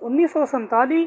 1947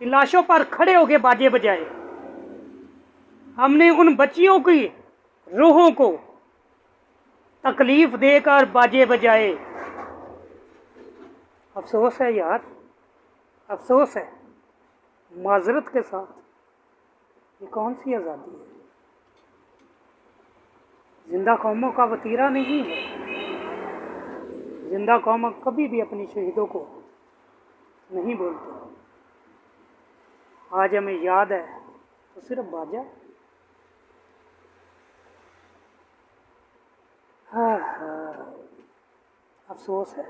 कि लाशों पर खड़े होके बाजे बजाए, हमने उन बच्चियों की रूहों को तकलीफ देकर बाजे बजाए। अफसोस है यार, अफसोस है, माजरत के साथ, ये कौन सी आज़ादी है? जिंदा कौमों का वतीरा नहीं है। जिंदा कौम कभी भी अपनी शहीदों को नहीं बोलते। आज हमें याद है तो सिर्फ बाजा। हाँ हाँ, अफसोस है।